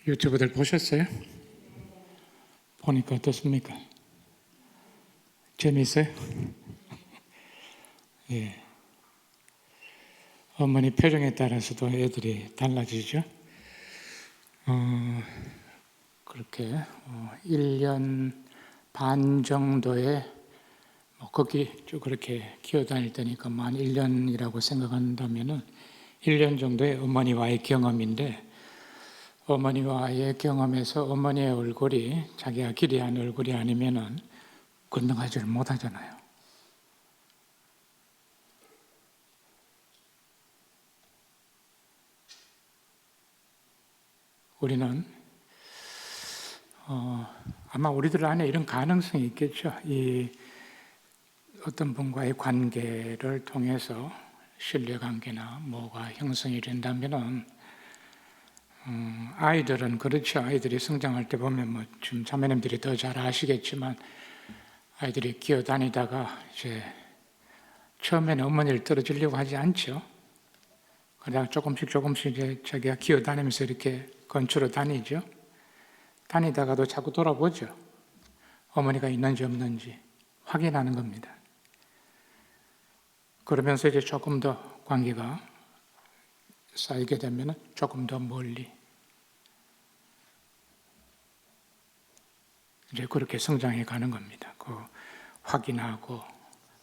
유튜브들 보셨어요? 보니까 어떻습니까? 재미있어요? 예. 어머니 표정에 따라서도 애들이 달라지죠? 그렇게 1년 반 정도의 거기 쭉 그렇게 기어다닐 때니까 만 1년이라고 생각한다면은 1년 정도의 어머니와의 경험인데, 어머니와의 경험에서 어머니의 얼굴이 자기가 기대한 얼굴이 아니면은 건너가지를 못하잖아요. 우리는 아마 우리들 안에 이런 가능성이 있겠죠. 이 어떤 분과의 관계를 통해서 신뢰관계나 뭐가 형성이 된다면은 아이들은 그렇죠. 아이들이 성장할 때 보면 지금 자매님들이 더 잘 아시겠지만, 아이들이 기어다니다가 이제 처음에는 어머니를 떨어지려고 하지 않죠. 그러다가 조금씩 이제 자기가 기어다니면서 이렇게 건초로 다니죠. 다니다가도 자꾸 돌아보죠. 어머니가 있는지 없는지 확인하는 겁니다. 그러면서 이제 조금 더 관계가 쌓이게 되면 조금 더 멀리 이제 그렇게 성장해 가는 겁니다. 그 확인하고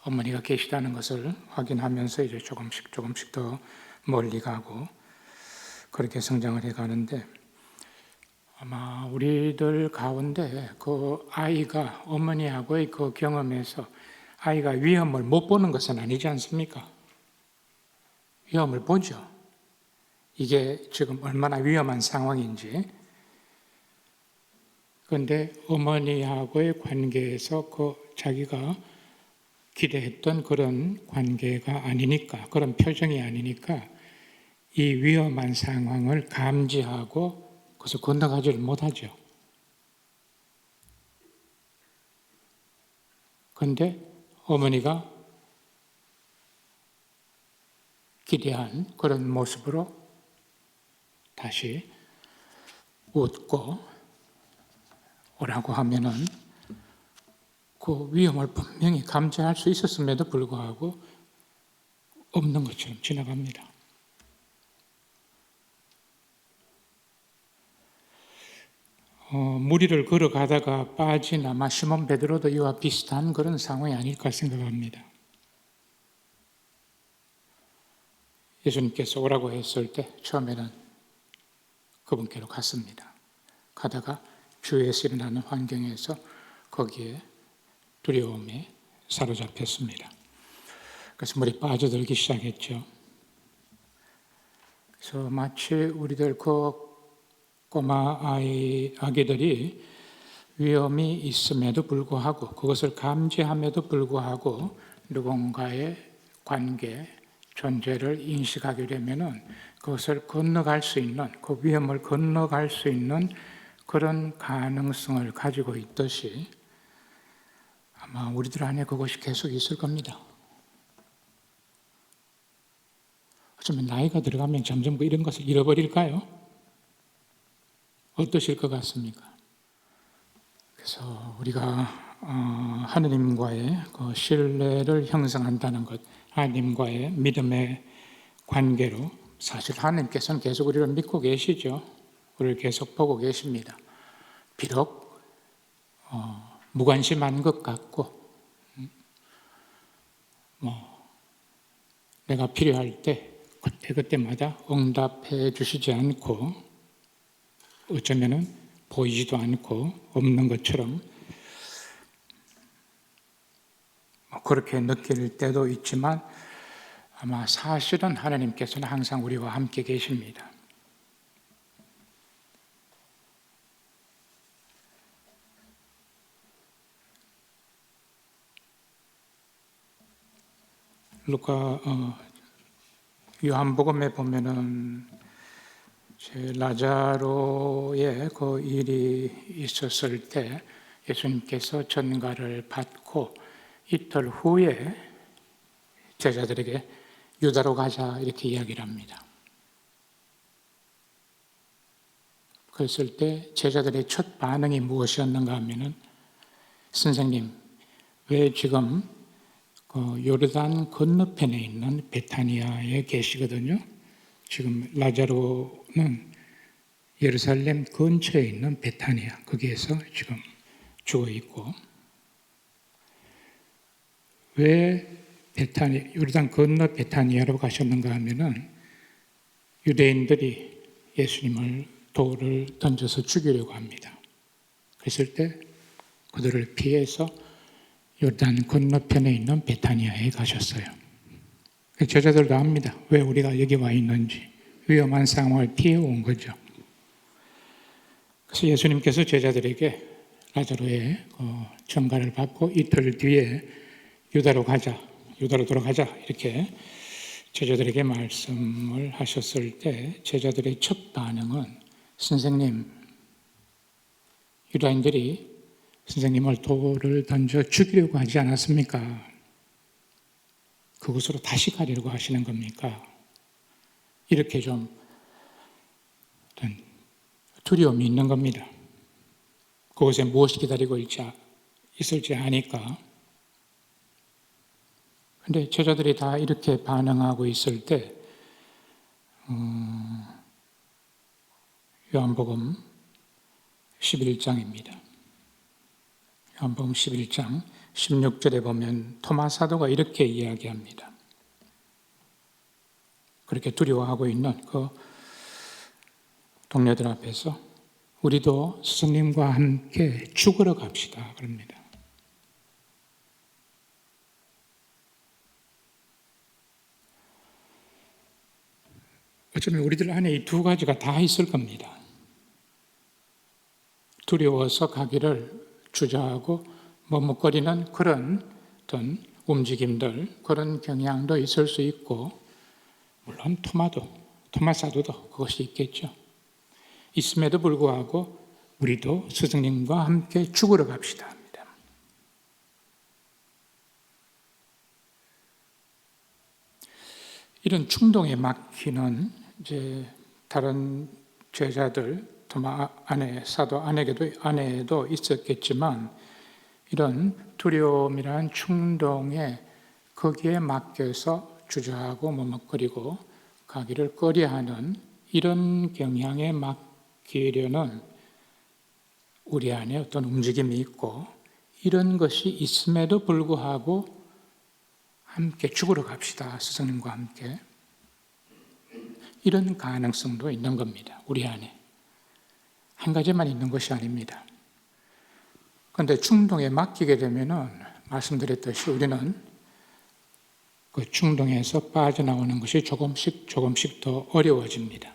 어머니가 계시다는 것을 확인하면서 이제 조금씩 더 멀리 가고 그렇게 성장을 해 가는데, 아마 우리들 가운데 그 아이가 어머니하고의 그 경험에서 아이가 위험을 못 보는 것은 아니지 않습니까? 위험을 보죠. 이게 지금 얼마나 위험한 상황인지. 그런데 어머니하고의 관계에서 그 자기가 기대했던 그런 관계가 아니니까, 그런 표정이 아니니까 이 위험한 상황을 감지하고 그래서 건너가지를 못하죠. 그런데 어머니가 기대한 그런 모습으로 다시 웃고 오라고 하면은 그 위험을 분명히 감지할 수 있었음에도 불구하고 없는 것처럼 지나갑니다. 무리를 걸어가다가 빠진 아마 시몬 베드로도 이와 비슷한 그런 상황이 아닐까 생각합니다. 예수님께서 오라고 했을 때 처음에는 그분께로 갔습니다. 가다가 주위에서 일어나는 환경에서 거기에 두려움에 사로잡혔습니다. 그래서 물에 빠져들기 시작했죠. 그래서 마치 우리들 그 꼬마 아기들이 위험이 있음에도 불구하고, 그것을 감지함에도 불구하고 누군가의 관계, 존재를 인식하게 되면은 그것을 건너갈 수 있는, 그 위험을 건너갈 수 있는 그런 가능성을 가지고 있듯이 아마 우리들 안에 그것이 계속 있을 겁니다. 어쩌면 나이가 들어가면 점점 이런 것을 잃어버릴까요? 어떠실 것 같습니까? 그래서 우리가 하느님과의 그 신뢰를 형성한다는 것, 하느님과의 믿음의 관계로, 사실 하느님께서는 계속 우리를 믿고 계시죠. 우리를 계속 보고 계십니다. 비록 무관심한 것 같고 내가 필요할 때 그때마다 응답해 주시지 않고, 어쩌면은 보이지도 않고 없는 것처럼 그렇게 느낄 때도 있지만, 아마 사실은 하나님께서는 항상 우리와 함께 계십니다. 루카 요한복음에 보면은 라자로의 그 일이 있었을 때 예수님께서 전가를 받고 이틀 후에 제자들에게 유다로 가자 이렇게 이야기를 합니다. 그랬을 때 제자들의 첫 반응이 무엇이었는가 하면은 선생님, 왜 지금 요르단 건너편에 있는 베타니아에 계시거든요. 지금 라자로는 예루살렘 근처에 있는 베타니아, 거기에서 지금 죽어 있고, 왜 요르단 건너 베타니아로 가셨는가 하면은 유대인들이 예수님을 돌을 던져서 죽이려고 합니다. 그랬을 때 그들을 피해서 요르단 건너편에 있는 베타니아에 가셨어요. 제자들도 압니다. 왜 우리가 여기 와 있는지. 위험한 상황을 피해 온 거죠. 그래서 예수님께서 제자들에게 라자로의 전가를 받고 이틀 뒤에 유다로 돌아가자 이렇게 제자들에게 말씀을 하셨을 때 제자들의 첫 반응은 선생님, 유다인들이 선생님을 돌을 던져 죽이려고 하지 않았습니까? 그곳으로 다시 가려고 하시는 겁니까? 이렇게 좀 두려움이 있는 겁니다. 그곳에 무엇이 기다리고 있을지 아니까. 근데 제자들이 다 이렇게 반응하고 있을 때 요한복음 11장입니다. 요한복음 11장 16절에 보면 토마 사도가 이렇게 이야기합니다. 그렇게 두려워하고 있는 그 동료들 앞에서 우리도 스승님과 함께 죽으러 갑시다. 그럽니다. 어쩌면 우리들 안에 이 두 가지가 다 있을 겁니다. 두려워서 가기를 주저하고 머뭇거리는 그런 어떤 움직임들, 그런 경향도 있을 수 있고, 물론 토마 사도도 그것이 있겠죠. 있음에도 불구하고 우리도 스승님과 함께 죽으러 갑시다 합니다. 이런 충동에 막히는 이제 다른 제자들, 토마 사도 안에도 있었겠지만 이런 두려움이라는 충동에 거기에 맡겨서 주저하고 머뭇거리고 가기를 꺼려하는 이런 경향에 맡기려는 우리 안에 어떤 움직임이 있고 이런 것이 있음에도 불구하고 함께 죽으러 갑시다. 스승님과 함께. 이런 가능성도 있는 겁니다. 우리 안에. 한 가지만 있는 것이 아닙니다. 그런데 충동에 맡기게 되면은 말씀드렸듯이 우리는 그 충동에서 빠져나오는 것이 조금씩 더 어려워집니다.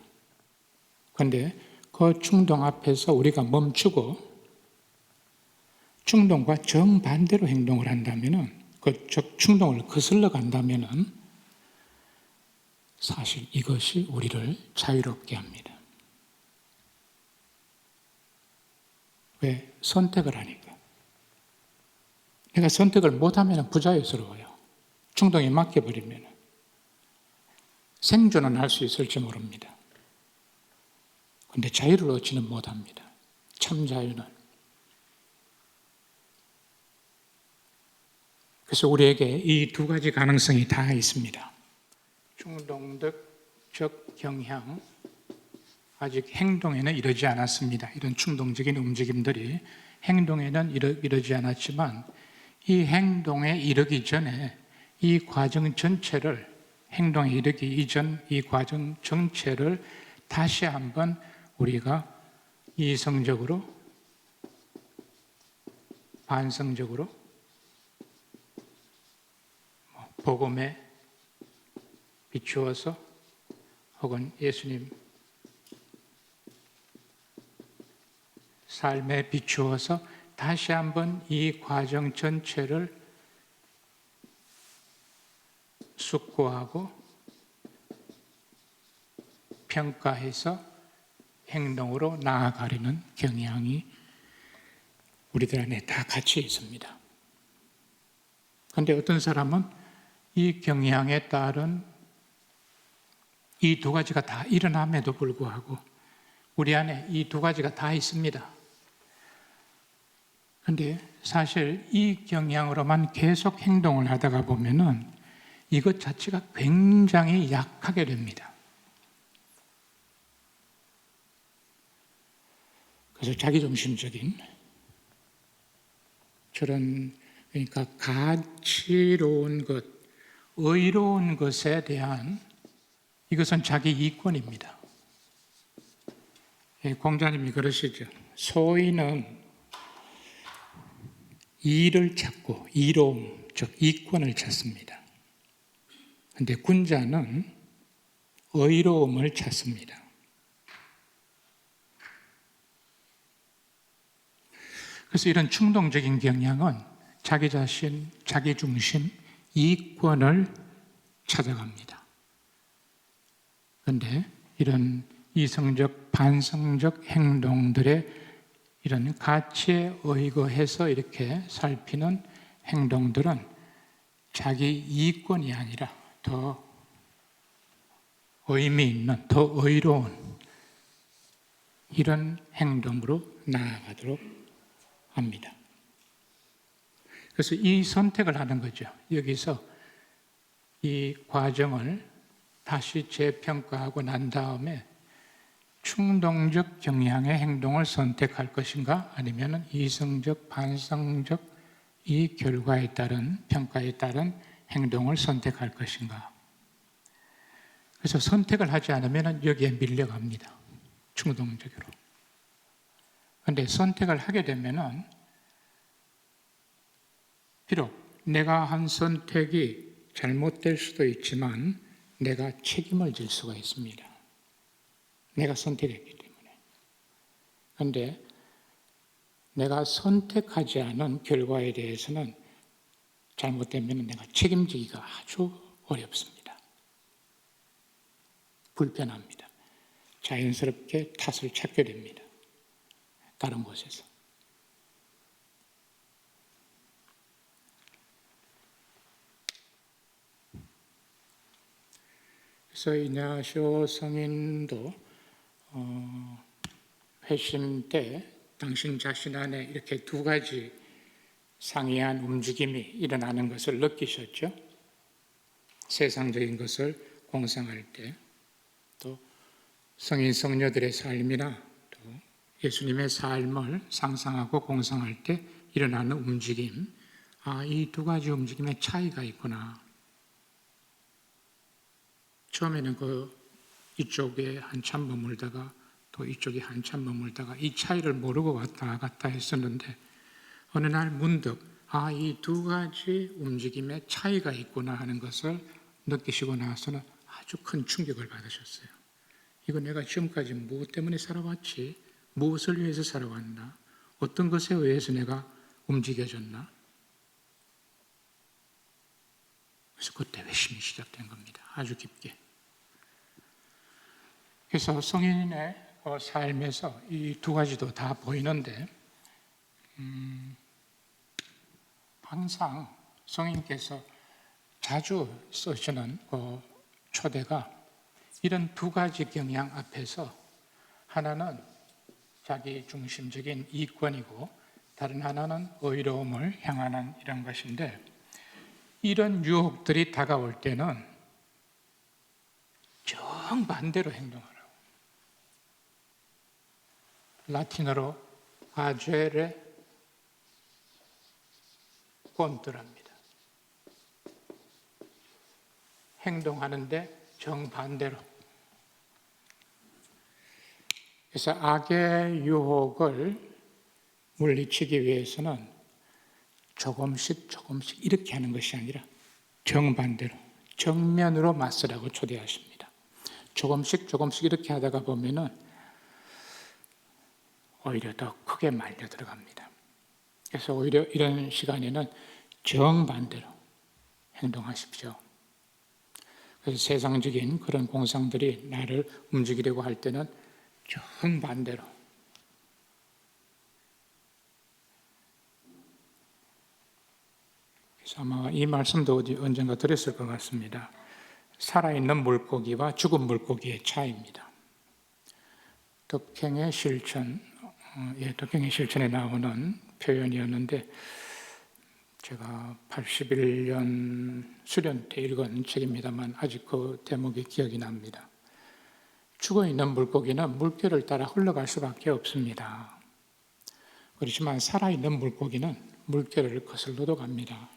그런데 그 충동 앞에서 우리가 멈추고 충동과 정반대로 행동을 한다면은 그 충동을 거슬러 간다면은 사실 이것이 우리를 자유롭게 합니다. 왜? 선택을 하니까. 내가 선택을 못하면 부자유스러워요. 충동에 맡겨버리면 생존은 할 수 있을지 모릅니다. 그런데 자유를 얻지는 못합니다. 참 자유는. 그래서 우리에게 이 두 가지 가능성이 다 있습니다. 충동적 경향, 아직 행동에는 이르지 않았습니다. 이런 충동적인 움직임들이 행동에는 이르지 않았지만 이 행동에 이르기 전에 이 과정 전체를 행동에 이르기 이전 이 과정 전체를 다시 한번 우리가 이성적으로 반성적으로 복음에 비추어서 혹은 예수님 삶에 비추어서 다시 한번 이 과정 전체를 숙고하고 평가해서 행동으로 나아가려는 경향이 우리들 안에 다 같이 있습니다. 그런데 어떤 사람은 이 경향에 따른 이 두 가지가 다 일어남에도 불구하고 우리 안에 이 두 가지가 다 있습니다. 근데 사실 이 경향으로만 계속 행동을 하다가 보면은 이것 자체가 굉장히 약하게 됩니다. 그래서 자기중심적인 저런, 그러니까 가치로운 것, 의로운 것에 대한, 이것은 자기 이권입니다. 공자님이 그러시죠. 소인은 이를 찾고 이로움, 즉 이권을 찾습니다. 그런데 군자는 의로움을 찾습니다. 그래서 이런 충동적인 경향은 자기 자신, 자기 중심, 이권을 찾아갑니다. 그런데 이런 이성적, 반성적 행동들의 이런 가치에 의거해서 이렇게 살피는 행동들은 자기 이권이 아니라 더 의미 있는, 더 의로운 이런 행동으로 나아가도록 합니다. 그래서 이 선택을 하는 거죠. 여기서 이 과정을 다시 재평가하고 난 다음에 충동적 경향의 행동을 선택할 것인가 아니면 이성적, 반성적 이 결과에 따른 평가에 따른 행동을 선택할 것인가. 그래서 선택을 하지 않으면 여기에 밀려갑니다. 충동적으로. 그런데 선택을 하게 되면은 비록 내가 한 선택이 잘못될 수도 있지만 내가 책임을 질 수가 있습니다. 내가 선택했기 때문에. 그런데 내가 선택하지 않은 결과에 대해서는 잘못되면 내가 책임지기가 아주 어렵습니다. 불편합니다. 자연스럽게 탓을 찾게 됩니다. 다른 곳에서. 그래서 이냐시오 성인도 회심 때 당신 자신 안에 이렇게 두 가지 상이한 움직임이 일어나는 것을 느끼셨죠? 세상적인 것을 공상할 때, 또 성인 성녀들의 삶이나 또 예수님의 삶을 상상하고 공상할 때 일어나는 움직임, 이 두 가지 움직임의 차이가 있구나. 처음에는 이쪽에 한참 머물다가 또 이쪽에 한참 머물다가 이 차이를 모르고 왔다 갔다 했었는데 어느 날 문득 이 두 가지 움직임의 차이가 있구나 하는 것을 느끼시고 나서는 아주 큰 충격을 받으셨어요. 이거 내가 지금까지 무엇 때문에 살아왔지? 무엇을 위해서 살아왔나? 어떤 것에 의해서 내가 움직여졌나? 그래서 그때 회심이 시작된 겁니다. 아주 깊게. 그래서 성인의 삶에서 이 두 가지도 다 보이는데 항상 성인께서 자주 쓰시는 초대가 이런 두 가지 경향 앞에서 하나는 자기 중심적인 이권이고 다른 하나는 의로움을 향하는 이런 것인데 이런 유혹들이 다가올 때는 정반대로 행동하라고. 라틴어로 아제레 콘트라입니다. 행동하는데 정반대로. 그래서 악의 유혹을 물리치기 위해서는 조금씩 이렇게 하는 것이 아니라 정반대로, 정면으로 맞서라고 초대하십니다. 조금씩 이렇게 하다가 보면은 오히려 더 크게 말려 들어갑니다. 그래서 오히려 이런 시간에는 정반대로 행동하십시오. 그래서 세상적인 그런 공상들이 나를 움직이려고 할 때는 정반대로. 그래서 아마 이 말씀도 언젠가 드렸을 것 같습니다. 살아있는 물고기와 죽은 물고기의 차이입니다. 덕행의 실천, 덕행의 실천에 나오는 표현이었는데 제가 81년 수련 때 읽은 책입니다만 아직 그 대목이 기억이 납니다. 죽어있는 물고기는 물결을 따라 흘러갈 수밖에 없습니다. 그렇지만 살아있는 물고기는 물결을 거슬러도 갑니다.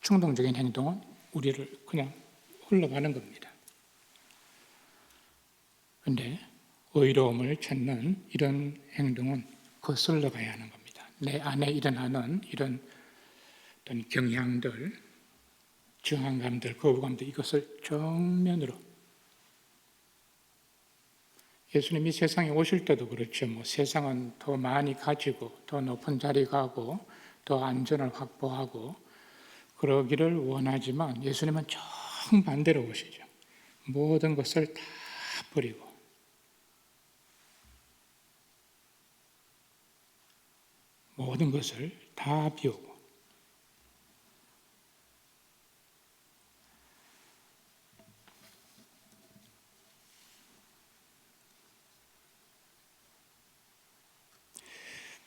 충동적인 행동은 우리를 그냥 흘러가는 겁니다. 그런데 의로움을 찾는 이런 행동은 거슬러 가야 하는 겁니다. 내 안에 일어나는 이런 어떤 경향들, 저항감들, 거부감들 이것을 정면으로 예수님이 세상에 오실 때도 그렇죠. 세상은 더 많이 가지고 더 높은 자리 가고 더 안전을 확보하고 그러기를 원하지만 예수님은 정반대로 오시죠. 모든 것을 다 버리고 모든 것을 다 비우고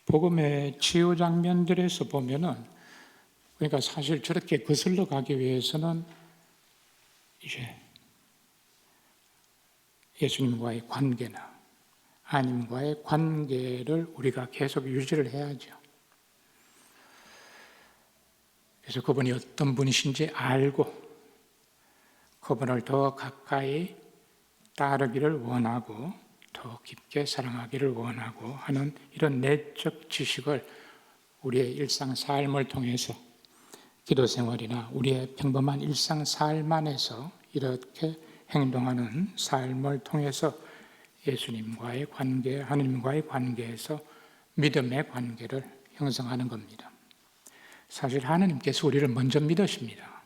복음의 치유 장면들에서 보면은 그러니까 사실 저렇게 거슬러 가기 위해서는 이제 예수님과의 관계나 하나님과의 관계를 우리가 계속 유지를 해야죠. 그래서 그분이 어떤 분이신지 알고 그분을 더 가까이 따르기를 원하고 더 깊게 사랑하기를 원하고 하는 이런 내적 지식을 우리의 일상 삶을 통해서 기도 생활이나 우리의 평범한 일상 삶 안에서 이렇게 행동하는 삶을 통해서 예수님과의 관계, 하나님과의 관계에서 믿음의 관계를 형성하는 겁니다. 사실 하나님께서 우리를 먼저 믿으십니다.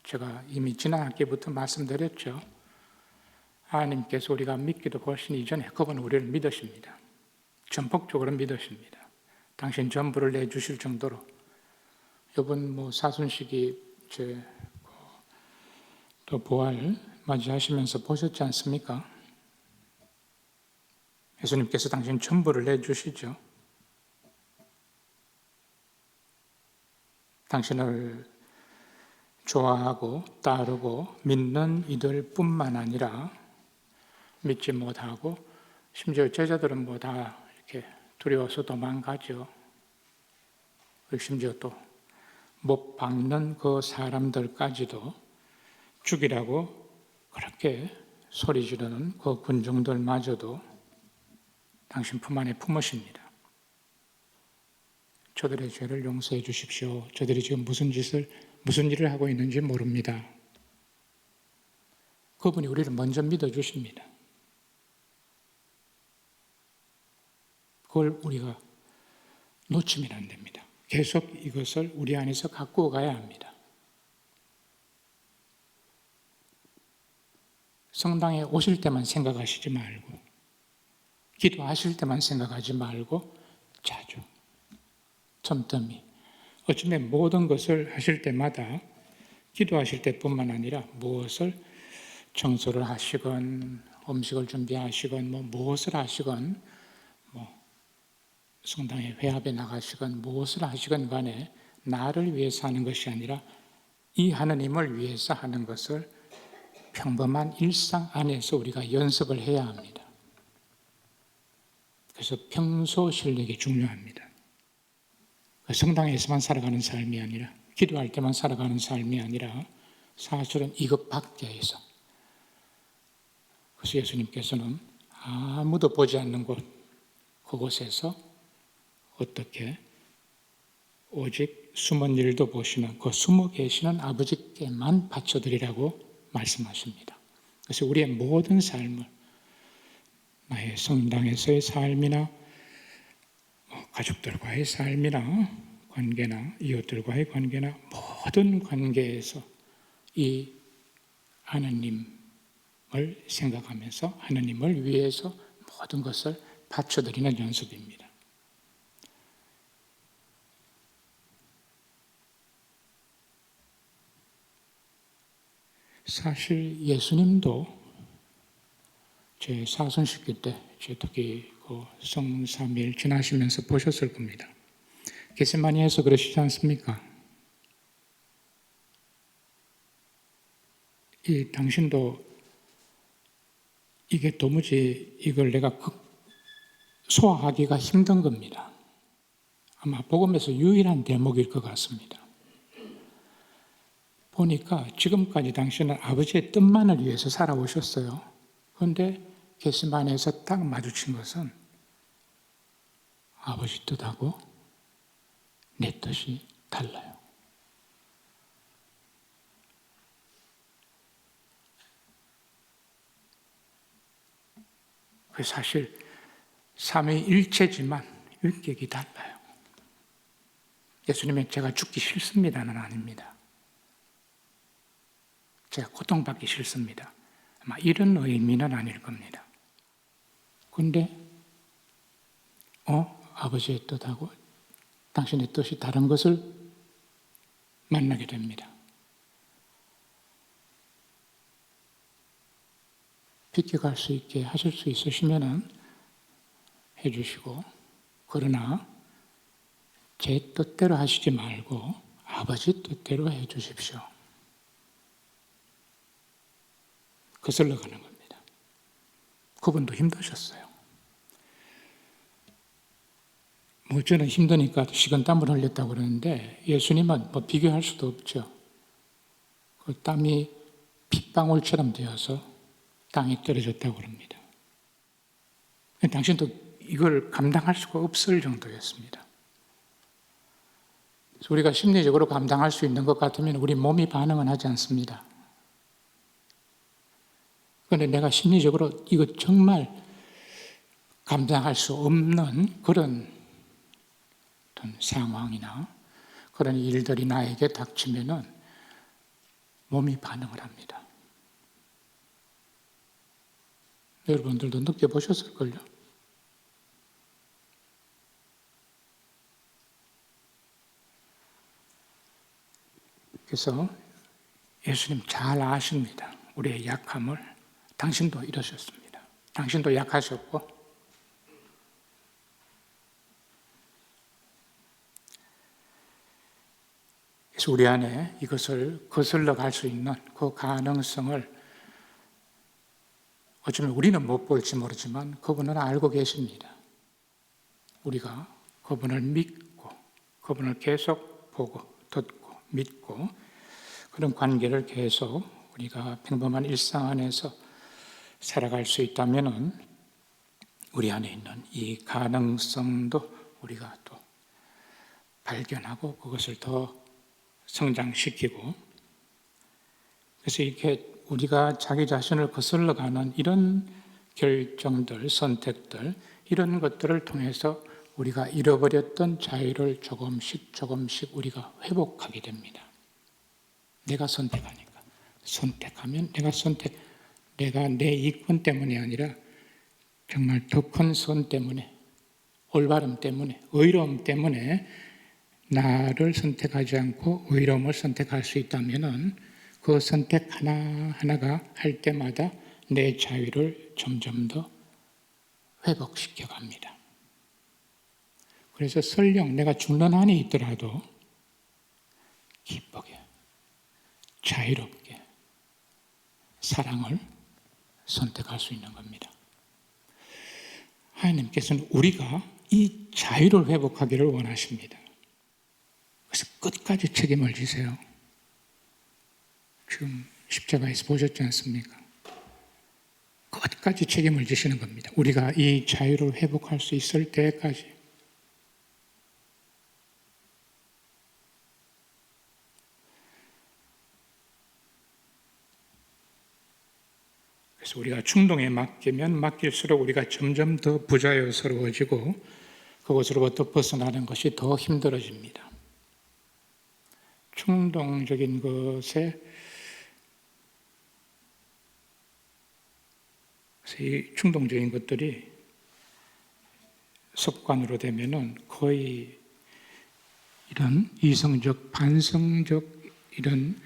제가 이미 지난 학기부터 말씀드렸죠. 하나님께서 우리가 믿기도 훨씬 이전에 그분은 우리를 믿으십니다. 전폭적으로 믿으십니다. 당신 전부를 내주실 정도로 이번 사순식이 또 부활 맞이하시면서 보셨지 않습니까? 예수님께서 당신 전부를 내주시죠. 당신을 좋아하고 따르고 믿는 이들뿐만 아니라 믿지 못하고 심지어 제자들은 다 이렇게 두려워서 도망가죠. 심지어 또 못 박는 그 사람들까지도 죽이라고 그렇게 소리 지르는 그 군중들마저도 당신 품 안에 품으십니다. 저들의 죄를 용서해 주십시오. 저들이 지금 무슨 일을 하고 있는지 모릅니다. 그분이 우리를 먼저 믿어주십니다. 그걸 우리가 놓치면 안 됩니다. 계속 이것을 우리 안에서 갖고 가야 합니다. 성당에 오실 때만 생각하시지 말고 기도하실 때만 생각하지 말고 자주 틈틈이 어쩌면 모든 것을 하실 때마다 기도하실 때뿐만 아니라 무엇을 청소를 하시건 음식을 준비하시건 무엇을 하시건 성당에 회합에 나가시건 무엇을 하시건 간에 나를 위해서 하는 것이 아니라 이 하나님을 위해서 하는 것을 평범한 일상 안에서 우리가 연습을 해야 합니다. 그래서 평소 실력이 중요합니다. 성당에서만 살아가는 삶이 아니라 기도할 때만 살아가는 삶이 아니라 사실은 이것 밖에서 그래서 예수님께서는 아무도 보지 않는 곳 그곳에서 어떻게 오직 숨은 일도 보시는 그 숨어 계시는 아버지께만 바쳐드리라고 말씀하십니다. 그래서 우리의 모든 삶을 나의 성당에서의 삶이나 가족들과의 삶이나 관계나 이웃들과의 관계나 모든 관계에서 이 하나님을 생각하면서 하나님을 위해서 모든 것을 바쳐드리는 연습입니다. 사실 예수님도 제 사순식기 때 특히 그 성삼일 지나시면서 보셨을 겁니다. 겟세마니에서 그러시지 않습니까? 당신도 이게 도무지 이걸 내가 소화하기가 힘든 겁니다. 아마 복음에서 유일한 대목일 것 같습니다. 보니까 지금까지 당신은 아버지의 뜻만을 위해서 살아오셨어요. 그런데 겟세마니에서 딱 마주친 것은 아버지 뜻하고 내 뜻이 달라요. 그 사실 삼위일체지만 인격이 달라요. 예수님은 제가 죽기 싫습니다는 아닙니다. 제가 고통받기 싫습니다. 아마 이런 의미는 아닐 겁니다. 그런데 아버지의 뜻하고 당신의 뜻이 다른 것을 만나게 됩니다. 비켜갈 수 있게 하실 수 있으시면 해주시고, 그러나 제 뜻대로 하시지 말고 아버지 뜻대로 해주십시오. 거슬러 가는 겁니다. 그분도 힘드셨어요. 저는 힘드니까 식은땀을 흘렸다고 그러는데 예수님은 비교할 수도 없죠. 그 땀이 핏방울처럼 되어서 땅에 떨어졌다고 그럽니다. 당신도 이걸 감당할 수가 없을 정도였습니다. 그래서 우리가 심리적으로 감당할 수 있는 것 같으면 우리 몸이 반응은 하지 않습니다. 그런데 내가 심리적으로 이거 정말 감당할 수 없는 그런 상황이나 그런 일들이 나에게 닥치면은 몸이 반응을 합니다. 여러분들도 느껴보셨을걸요? 그래서 예수님 잘 아십니다. 우리의 약함을. 당신도 이러셨습니다. 당신도 약하셨고, 그래서 우리 안에 이것을 거슬러 갈 수 있는 그 가능성을 어쩌면 우리는 못 볼지 모르지만 그분은 알고 계십니다. 우리가 그분을 믿고 그분을 계속 보고 듣고 믿고 그런 관계를 계속 우리가 평범한 일상 안에서 살아갈 수 있다면 우리 안에 있는 이 가능성도 우리가 또 발견하고 그것을 더 성장시키고, 그래서 이렇게 우리가 자기 자신을 거슬러가는 이런 결정들, 선택들, 이런 것들을 통해서 우리가 잃어버렸던 자유를 조금씩 우리가 회복하게 됩니다. 내가 선택하니까. 선택하면 내가 내 이권 때문이 아니라 정말 더 큰 선 때문에, 올바름 때문에, 의로움 때문에 나를 선택하지 않고 의로움을 선택할 수 있다면 그 선택 하나하나가 할 때마다 내 자유를 점점 더 회복시켜 갑니다. 그래서 설령 내가 죽는 한이 있더라도 기쁘게, 자유롭게 사랑을 선택할 수 있는 겁니다. 하나님께서는 우리가 이 자유를 회복하기를 원하십니다. 그래서 끝까지 책임을 지세요. 지금 십자가에서 보셨지 않습니까? 끝까지 책임을 지시는 겁니다. 우리가 이 자유를 회복할 수 있을 때까지. 그래서 우리가 충동에 맡기면 맡길수록 우리가 점점 더 부자유스러워지고 그것으로부터 벗어나는 것이 더 힘들어집니다. 충동적인 것에 이 충동적인 것들이 습관으로 되면은 거의 이런 이성적, 반성적 이런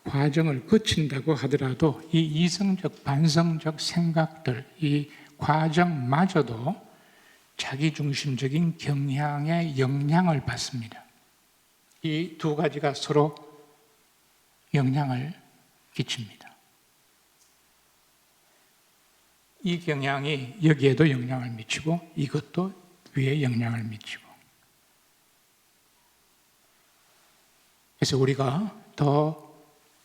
과정을 거친다고 하더라도 이 이성적, 반성적 생각들, 이 과정마저도 자기중심적인 경향에 영향을 받습니다. 이 두 가지가 서로 영향을 끼칩니다. 이 경향이 여기에도 영향을 미치고 이것도 위에 영향을 미치고, 그래서 우리가 더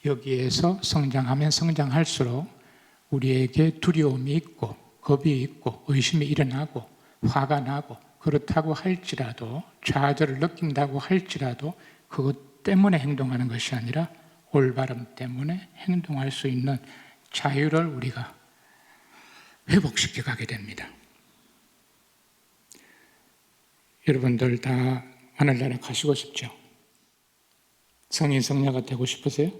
여기에서 성장하면 성장할수록 우리에게 두려움이 있고 겁이 있고 의심이 일어나고 화가 나고, 그렇다고 할지라도 좌절을 느낀다고 할지라도 그것 때문에 행동하는 것이 아니라 올바름 때문에 행동할 수 있는 자유를 우리가 회복시켜 가게 됩니다. 여러분들 다 하늘나라 가시고 싶죠? 성인 성녀가 되고 싶으세요?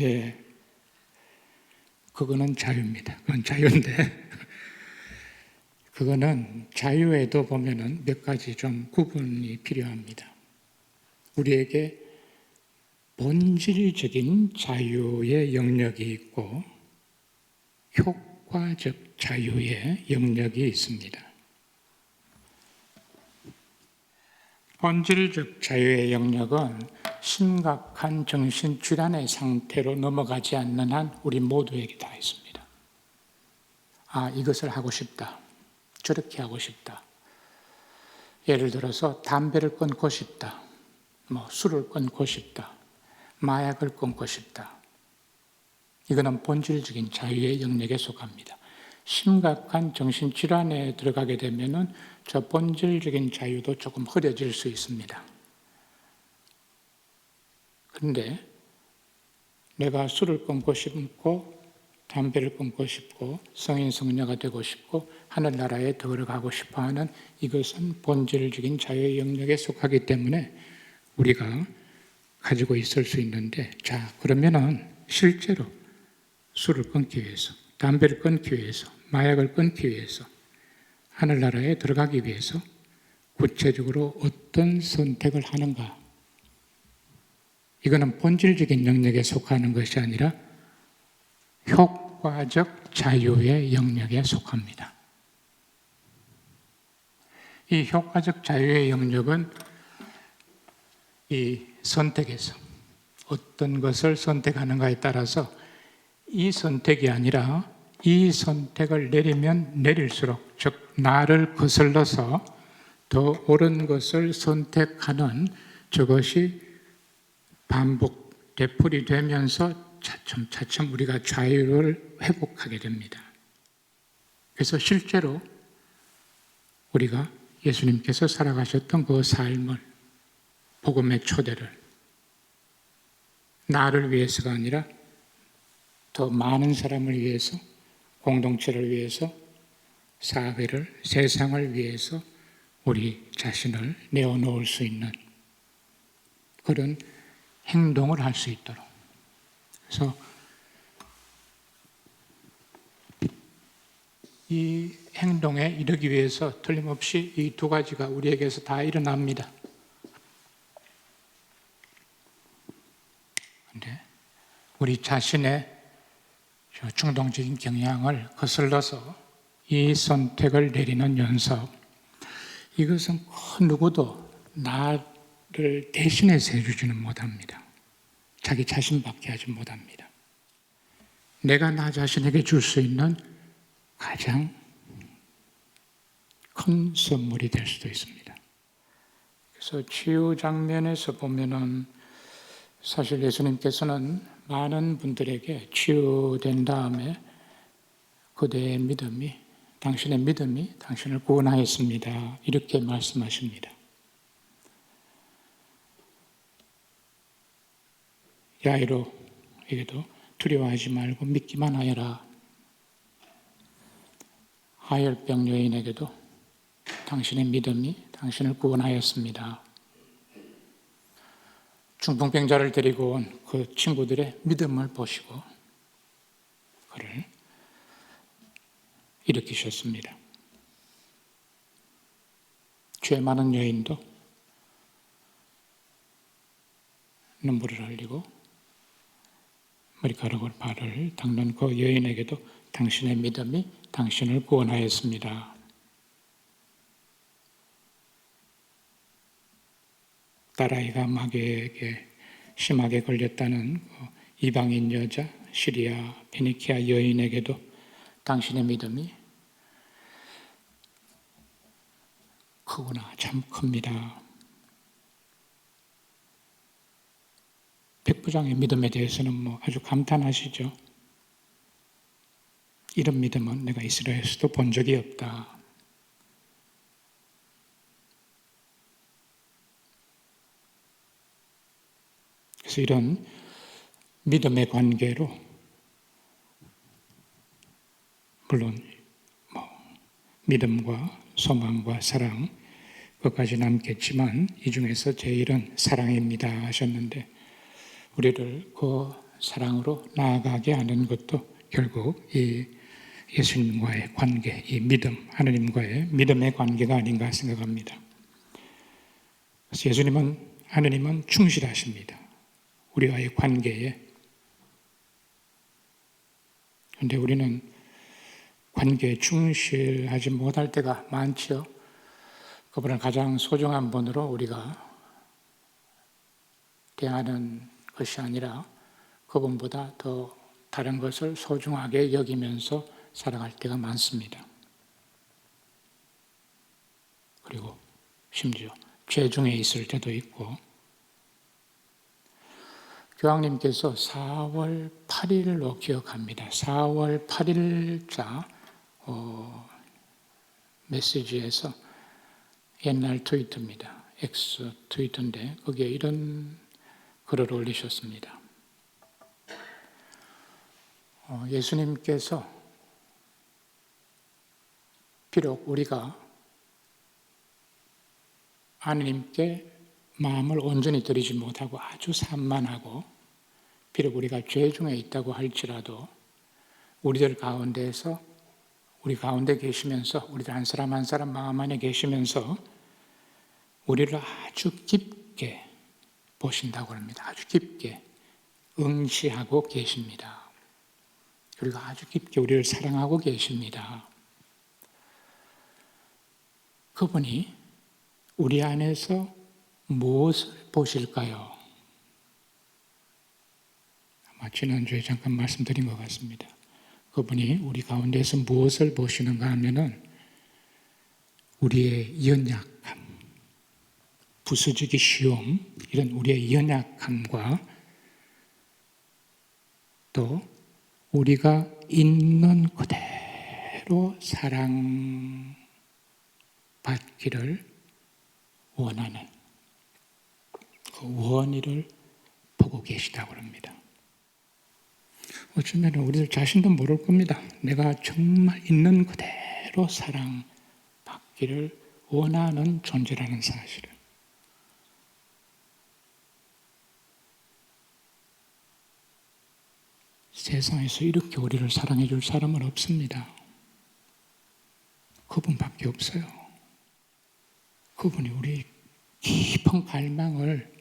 예, 그거는 자유입니다. 그건 자유인데 그거는 자유에도 보면은 몇 가지 좀 구분이 필요합니다. 우리에게 본질적인 자유의 영역이 있고 효과적 자유의 영역이 있습니다. 본질적 자유의 영역은 심각한 정신질환의 상태로 넘어가지 않는 한 우리 모두에게 다 있습니다. 아, 이것을 하고 싶다. 저렇게 하고 싶다. 예를 들어서 담배를 끊고 싶다. 술을 끊고 싶다. 마약을 끊고 싶다. 이거는 본질적인 자유의 영역에 속합니다. 심각한 정신질환에 들어가게 되면은 저 본질적인 자유도 조금 흐려질 수 있습니다. 그런데 내가 술을 끊고 싶고 담배를 끊고 싶고 성인 성녀가 되고 싶고 하늘나라에 들어가고 싶어하는 이것은 본질적인 자유의 영역에 속하기 때문에 우리가 가지고 있을 수 있는데, 자, 그러면은 실제로 술을 끊기 위해서, 담배를 끊기 위해서, 마약을 끊기 위해서, 하늘나라에 들어가기 위해서 구체적으로 어떤 선택을 하는가? 이거는 본질적인 영역에 속하는 것이 아니라 효과적 자유의 영역에 속합니다. 이 효과적 자유의 영역은 이 선택에서 어떤 것을 선택하는가에 따라서 이 선택이 아니라 이 선택을 내리면 내릴수록, 즉 나를 거슬러서 더 옳은 것을 선택하는 저것이 반복, 되풀이 되면서 차츰차츰 우리가 자유를 회복하게 됩니다. 그래서 실제로 우리가 예수님께서 살아가셨던 그 삶을, 복음의 초대를 나를 위해서가 아니라 더 많은 사람을 위해서, 공동체를 위해서, 사회를, 세상을 위해서 우리 자신을 내어놓을 수 있는 그런 행동을 할 수 있도록. 그래서 이 행동에 이르기 위해서 틀림없이 이 두 가지가 우리에게서 다 일어납니다. 그런데 우리 자신의 충동적인 경향을 거슬러서 이 선택을 내리는 연습, 이것은 그 누구도 나를 대신해서 해주지는 못합니다. 자기 자신밖에 하지 못합니다. 내가 나 자신에게 줄 수 있는 가장 큰 선물이 될 수도 있습니다. 그래서 치유 장면에서 보면은 사실 예수님께서는 많은 분들에게 치유된 다음에 그대의 믿음이, 당신의 믿음이 당신을 구원하였습니다. 이렇게 말씀하십니다. 야이로에게도 두려워하지 말고 믿기만 하여라. 하혈병 여인에게도 당신의 믿음이 당신을 구원하였습니다. 중풍병자를 데리고 온 그 친구들의 믿음을 보시고 그를 일으키셨습니다. 죄 많은 여인도 눈물을 흘리고 머리카락으로 발을 닦는 그 여인에게도 당신의 믿음이 당신을 구원하였습니다. 딸아이가 마귀에게 심하게 걸렸다는 이방인 여자 시리아 페니키아 여인에게도 당신의 믿음이 크구나, 참 큽니다. 백부장의 믿음에 대해서는 아주 감탄하시죠. 이런 믿음은 내가 이스라엘에서도 본 적이 없다. 그래서 이런 믿음의 관계로 물론 믿음과 소망과 사랑 그것까지 남겠지만 이 중에서 제일은 사랑입니다 하셨는데 우리를 그 사랑으로 나아가게 하는 것도 결국 이 예수님과의 관계, 이 믿음, 하느님과의 믿음의 관계가 아닌가 생각합니다. 그래서 하느님은 충실하십니다. 우리와의 관계에. 그런데 우리는 관계에 충실하지 못할 때가 많지요. 그분을 가장 소중한 분으로 우리가 대하는 것이 아니라 그분보다 더 다른 것을 소중하게 여기면서 살아갈 때가 많습니다. 그리고 심지어 죄 중에 있을 때도 있고 교황님께서 4월 8일로 기억합니다. 4월 8일자 메시지에서 옛날 트위터입니다. X 트위터인데 거기에 이런 글을 올리셨습니다. 예수님께서 비록 우리가 하느님께 마음을 온전히 드리지 못하고 아주 산만하고 비록 우리가 죄 중에 있다고 할지라도 우리들 가운데에서 우리 가운데 계시면서 우리들 한 사람 한 사람 마음 안에 계시면서 우리를 아주 깊게 보신다고 합니다. 아주 깊게 응시하고 계십니다. 그리고 아주 깊게 우리를 사랑하고 계십니다. 그분이 우리 안에서 무엇을 보실까요? 아마 지난주에 잠깐 말씀드린 것 같습니다. 그분이 우리 가운데서 무엇을 보시는가 하면은 우리의 연약함, 부서지기 쉬움, 이런 우리의 연약함과 또 우리가 있는 그대로 사랑받기를 원하는 그 원의를 보고 계시다고 합니다. 어쩌면 우리들 자신도 모를 겁니다. 내가 정말 있는 그대로 사랑받기를 원하는 존재라는 사실을. 세상에서 이렇게 우리를 사랑해 줄 사람은 없습니다. 그분밖에 없어요. 그분이 우리 깊은 갈망을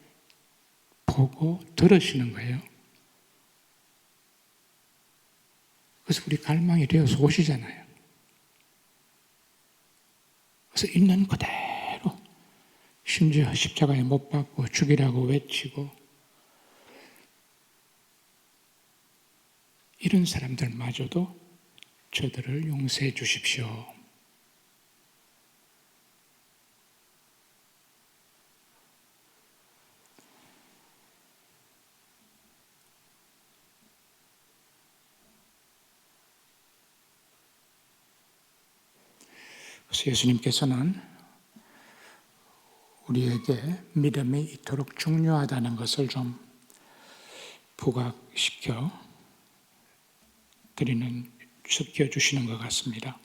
보고 들으시는 거예요. 그래서 우리 갈망이 되어서 오시잖아요. 그래서 있는 그대로 심지어 십자가에 못 박고 죽이라고 외치고 이런 사람들마저도 저들을 용서해 주십시오. 그래서 예수님께서는 우리에게 믿음이 이토록 중요하다는 것을 좀 부각시켜 주시는 것 같습니다.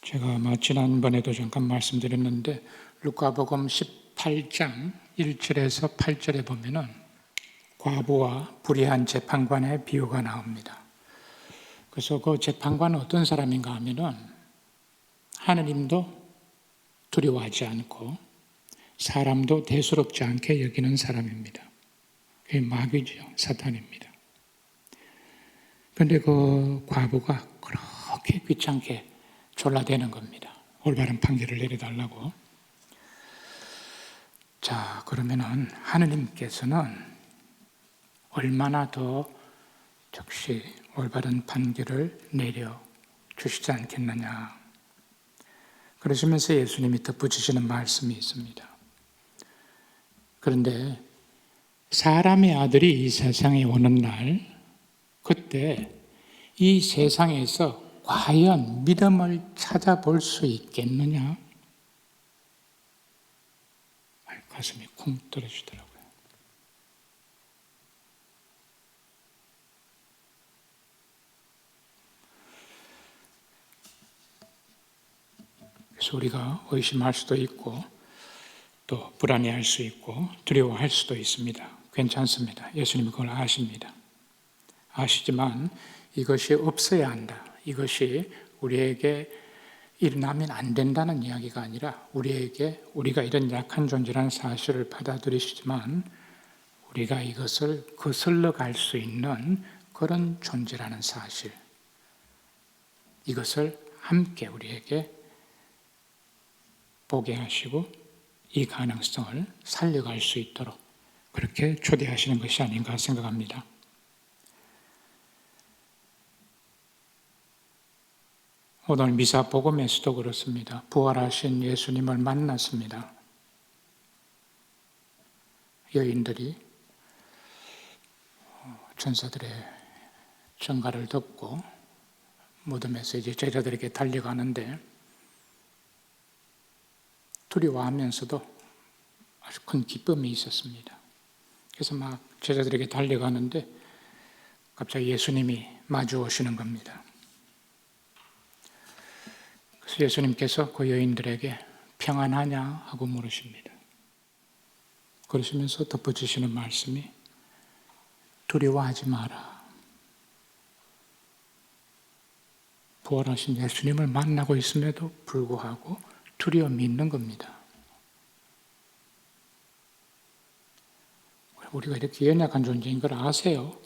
제가 아마 지난번에도 잠깐 말씀드렸는데 루카복음 18장 1절에서 8절에 보면은 과부와 불의한 재판관의 비유가 나옵니다. 그래서 그 재판관은 어떤 사람인가 하면은 하느님도 두려워하지 않고 사람도 대수롭지 않게 여기는 사람입니다. 그게 마귀죠. 사탄입니다. 그런데 그 과부가 그렇게 귀찮게 졸라대는 겁니다. 올바른 판결을 내려달라고. 자, 그러면은 하느님께서는 얼마나 더 즉시 올바른 판결을 내려 주시지 않겠느냐. 그러시면서 예수님이 덧붙이시는 말씀이 있습니다. 그런데 사람의 아들이 이 세상에 오는 날, 그때 이 세상에서 과연 믿음을 찾아볼 수 있겠느냐? 가슴이 쿵 떨어지더라고요. 그래서 우리가 의심할 수도 있고 또 불안해할 수 있고 두려워할 수도 있습니다. 괜찮습니다. 예수님이 그걸 아십니다. 아시지만 이것이 없어야 한다. 이것이 우리에게 일어나면 안 된다는 이야기가 아니라 우리가 이런 약한 존재라는 사실을 받아들이시지만 우리가 이것을 거슬러 갈 수 있는 그런 존재라는 사실, 이것을 함께 우리에게 보게 하시고 이 가능성을 살려갈 수 있도록 그렇게 초대하시는 것이 아닌가 생각합니다. 오늘 미사 복음에서도 그렇습니다. 부활하신 예수님을 만났습니다. 여인들이 천사들의 전가를 듣고 무덤에서 이제 제자들에게 달려가는데 두려워하면서도 아주 큰 기쁨이 있었습니다. 그래서 막 제자들에게 달려가는데 갑자기 예수님이 마주 오시는 겁니다. 그래서 예수님께서 그 여인들에게 평안하냐 하고 물으십니다. 그러시면서 덧붙이시는 말씀이 두려워하지 마라. 부활하신 예수님을 만나고 있음에도 불구하고 두려움이 있는 겁니다. 우리가 이렇게 연약한 존재인 걸 아세요?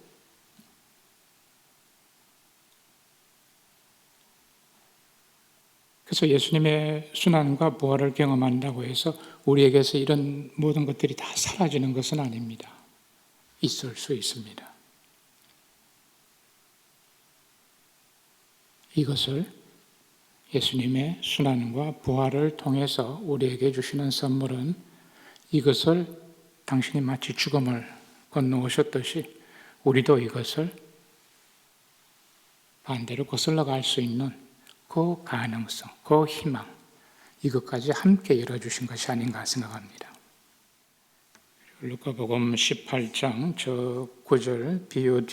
그래서 예수님의 순환과 부활을 경험한다고 해서 우리에게서 이런 모든 것들이 다 사라지는 것은 아닙니다. 있을 수 있습니다. 이것을 예수님의 순환과 부활을 통해서 우리에게 주시는 선물은 이것을 당신이 마치 죽음을 건너오셨듯이 우리도 이것을 반대로 거슬러 갈 수 있는 그 가능성, 그 희망, 이것까지 함께 열어주신 것이 아닌가 생각합니다. 루카복음 18장 저 9절 비유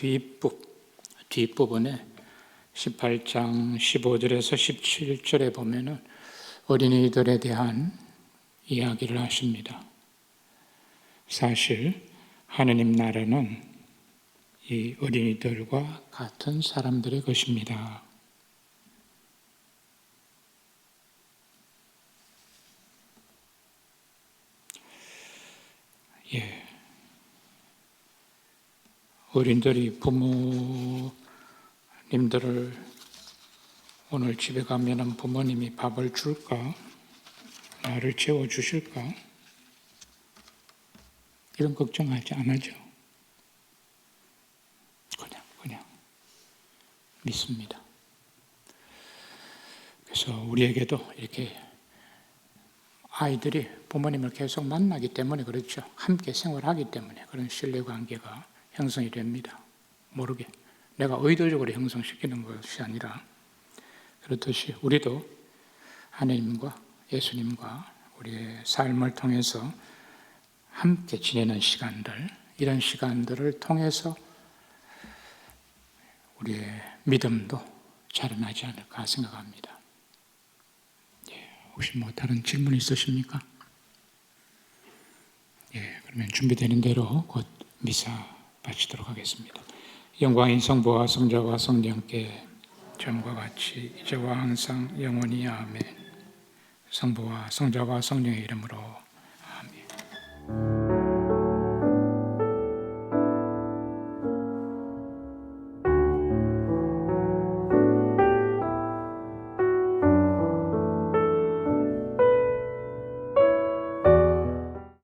뒷부분에 18장 15절에서 17절에 보면은 어린이들에 대한 이야기를 하십니다. 사실 하느님 나라는 이 어린이들과 같은 사람들의 것입니다. 예. 어린들이 부모님들을 오늘 집에 가면은 부모님이 밥을 줄까? 나를 채워주실까? 이런 걱정하지 않아죠. 그냥 믿습니다. 그래서 우리에게도 이렇게 아이들이 부모님을 계속 만나기 때문에 그렇죠. 함께 생활하기 때문에 그런 신뢰관계가 형성이 됩니다. 모르게. 내가 의도적으로 형성시키는 것이 아니라 그렇듯이 우리도 하나님과 예수님과 우리의 삶을 통해서 함께 지내는 시간들, 이런 시간들을 통해서 우리의 믿음도 자라나지 않을까 생각합니다. 혹시 다른 질문 있으십니까? 그러면 준비되는 대로 곧 미사 바치도록 하겠습니다. 영광인 성부와 성자와 성령께 처음과 같이 이제와 항상 영원히 아멘. 성부와 성자와 성령의 이름으로